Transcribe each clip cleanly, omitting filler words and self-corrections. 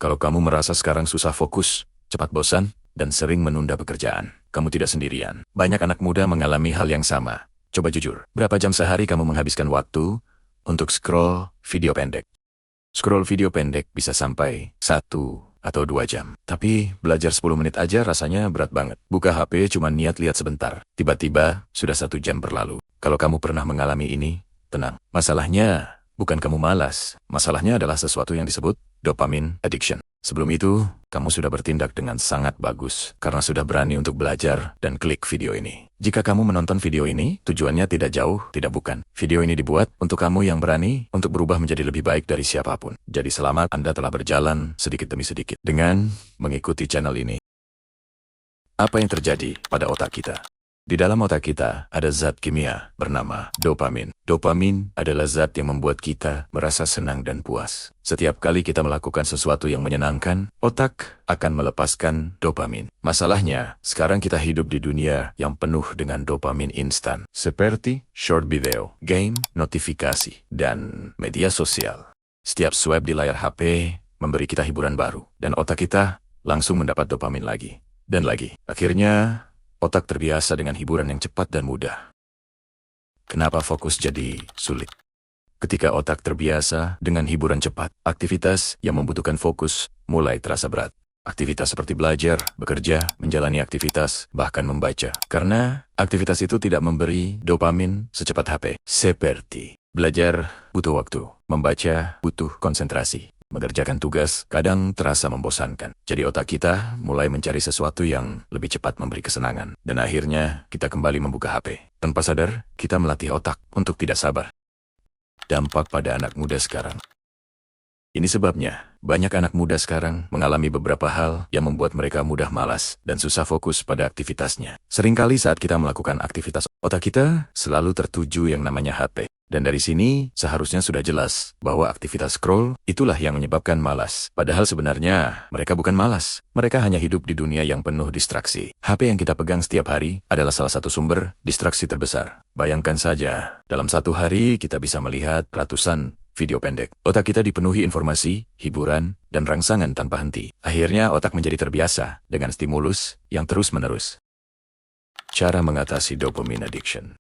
Kalau kamu merasa sekarang susah fokus, cepat bosan, dan sering menunda pekerjaan, kamu tidak sendirian. Banyak anak muda mengalami hal yang sama. Coba jujur, berapa jam sehari kamu menghabiskan waktu untuk scroll video pendek? Scroll video pendek bisa sampai 1 atau 2 jam. Tapi belajar 10 menit aja rasanya berat banget. Buka HP cuma niat lihat sebentar. Tiba-tiba sudah 1 jam berlalu. Kalau kamu pernah mengalami ini, tenang. Masalahnya bukan kamu malas. Masalahnya adalah sesuatu yang disebut dopamine addiction. Sebelum itu, kamu sudah bertindak dengan sangat bagus karena sudah berani untuk belajar dan klik video ini. Jika kamu menonton video ini, tujuannya tidak jauh, tidak bukan. Video ini dibuat untuk kamu yang berani untuk berubah menjadi lebih baik dari siapapun. Jadi selamat, Anda telah berjalan sedikit demi sedikit dengan mengikuti channel ini. Apa yang terjadi pada otak kita? Di dalam otak kita ada zat kimia bernama dopamin. Dopamin adalah zat yang membuat kita merasa senang dan puas. Setiap kali kita melakukan sesuatu yang menyenangkan, otak akan melepaskan dopamin. Masalahnya, sekarang kita hidup di dunia yang penuh dengan dopamin instan, seperti short video, game, notifikasi, dan media sosial. Setiap swipe di layar HP memberi kita hiburan baru, dan otak kita langsung mendapat dopamin lagi dan lagi. Akhirnya, otak terbiasa dengan hiburan yang cepat dan mudah. Kenapa fokus jadi sulit? Ketika otak terbiasa dengan hiburan cepat, aktivitas yang membutuhkan fokus mulai terasa berat. Aktivitas seperti belajar, bekerja, menjalani aktivitas, bahkan membaca. Karena aktivitas itu tidak memberi dopamin secepat HP. Seperti belajar butuh waktu, membaca butuh konsentrasi. Mengerjakan tugas kadang terasa membosankan. Jadi otak kita mulai mencari sesuatu yang lebih cepat memberi kesenangan. Dan akhirnya kita kembali membuka HP. Tanpa sadar, kita melatih otak untuk tidak sabar. Dampak pada anak muda sekarang. Ini sebabnya, banyak anak muda sekarang mengalami beberapa hal yang membuat mereka mudah malas dan susah fokus pada aktivitasnya. Seringkali saat kita melakukan aktivitas, otak kita selalu tertuju yang namanya HP. Dan dari sini, seharusnya sudah jelas bahwa aktivitas scroll itulah yang menyebabkan malas. Padahal sebenarnya, mereka bukan malas. Mereka hanya hidup di dunia yang penuh distraksi. HP yang kita pegang setiap hari adalah salah satu sumber distraksi terbesar. Bayangkan saja, dalam satu hari kita bisa melihat ratusan video pendek. Otak kita dipenuhi informasi, hiburan, dan rangsangan tanpa henti. Akhirnya otak menjadi terbiasa dengan stimulus yang terus-menerus. Cara mengatasi dopamine addiction.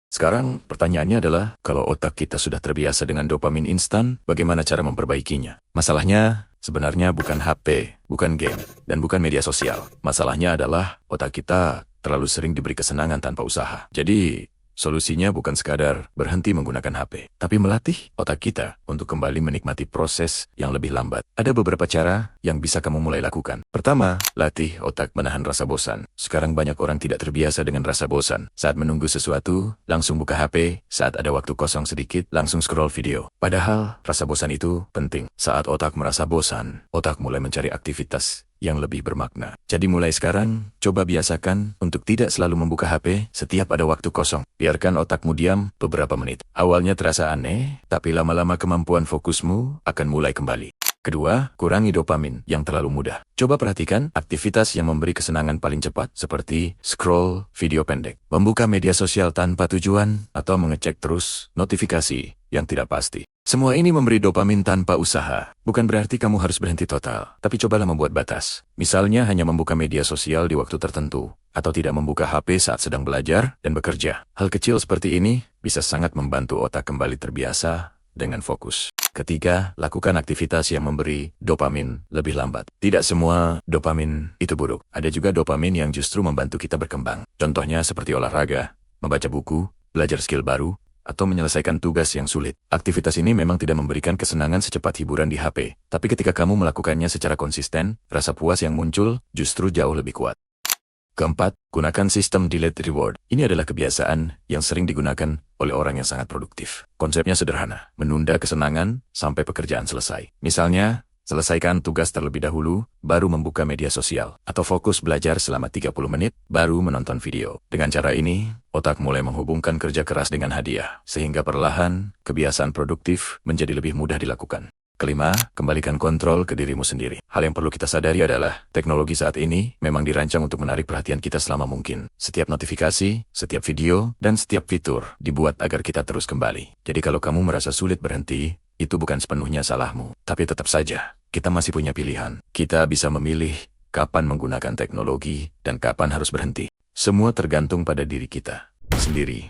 Sekarang, pertanyaannya adalah, kalau otak kita sudah terbiasa dengan dopamin instan, bagaimana cara memperbaikinya? Masalahnya, sebenarnya bukan HP, bukan game, dan bukan media sosial. Masalahnya adalah, otak kita terlalu sering diberi kesenangan tanpa usaha. Jadi, solusinya bukan sekadar berhenti menggunakan HP, tapi melatih otak kita untuk kembali menikmati proses yang lebih lambat. Ada beberapa cara yang bisa kamu mulai lakukan. Pertama, latih otak menahan rasa bosan. Sekarang banyak orang tidak terbiasa dengan rasa bosan. Saat menunggu sesuatu, langsung buka HP. Saat ada waktu kosong sedikit, langsung scroll video. Padahal, rasa bosan itu penting. Saat otak merasa bosan, otak mulai mencari aktivitas yang lebih bermakna. Jadi mulai sekarang, coba biasakan untuk tidak selalu membuka HP setiap ada waktu kosong. Biarkan otakmu diam beberapa menit. Awalnya terasa aneh, tapi lama-lama kemampuan fokusmu akan mulai kembali. Kedua, kurangi dopamin yang terlalu mudah. Coba perhatikan aktivitas yang memberi kesenangan paling cepat seperti scroll video pendek, membuka media sosial tanpa tujuan, atau mengecek terus notifikasi yang tidak pasti. Semua ini memberi dopamin tanpa usaha. Bukan berarti kamu harus berhenti total, tapi cobalah membuat batas. Misalnya hanya membuka media sosial di waktu tertentu, atau tidak membuka HP saat sedang belajar dan bekerja. Hal kecil seperti ini bisa sangat membantu otak kembali terbiasa dengan fokus. Ketiga, lakukan aktivitas yang memberi dopamin lebih lambat. Tidak semua dopamin itu buruk. Ada juga dopamin yang justru membantu kita berkembang. Contohnya seperti olahraga, membaca buku, belajar skill baru, atau menyelesaikan tugas yang sulit. Aktivitas ini memang tidak memberikan kesenangan secepat hiburan di HP, tapi ketika kamu melakukannya secara konsisten, rasa puas yang muncul justru jauh lebih kuat. Keempat, gunakan sistem delayed reward. Ini adalah kebiasaan yang sering digunakan oleh orang yang sangat produktif. Konsepnya sederhana, menunda kesenangan sampai pekerjaan selesai. Misalnya, selesaikan tugas terlebih dahulu, baru membuka media sosial. Atau fokus belajar selama 30 menit, baru menonton video. Dengan cara ini, otak mulai menghubungkan kerja keras dengan hadiah. Sehingga perlahan, kebiasaan produktif menjadi lebih mudah dilakukan. Kelima, kembalikan kontrol ke dirimu sendiri. Hal yang perlu kita sadari adalah, teknologi saat ini memang dirancang untuk menarik perhatian kita selama mungkin. Setiap notifikasi, setiap video, dan setiap fitur dibuat agar kita terus kembali. Jadi kalau kamu merasa sulit berhenti, itu bukan sepenuhnya salahmu. Tapi tetap saja, kita masih punya pilihan. Kita bisa memilih kapan menggunakan teknologi dan kapan harus berhenti. Semua tergantung pada diri kita sendiri.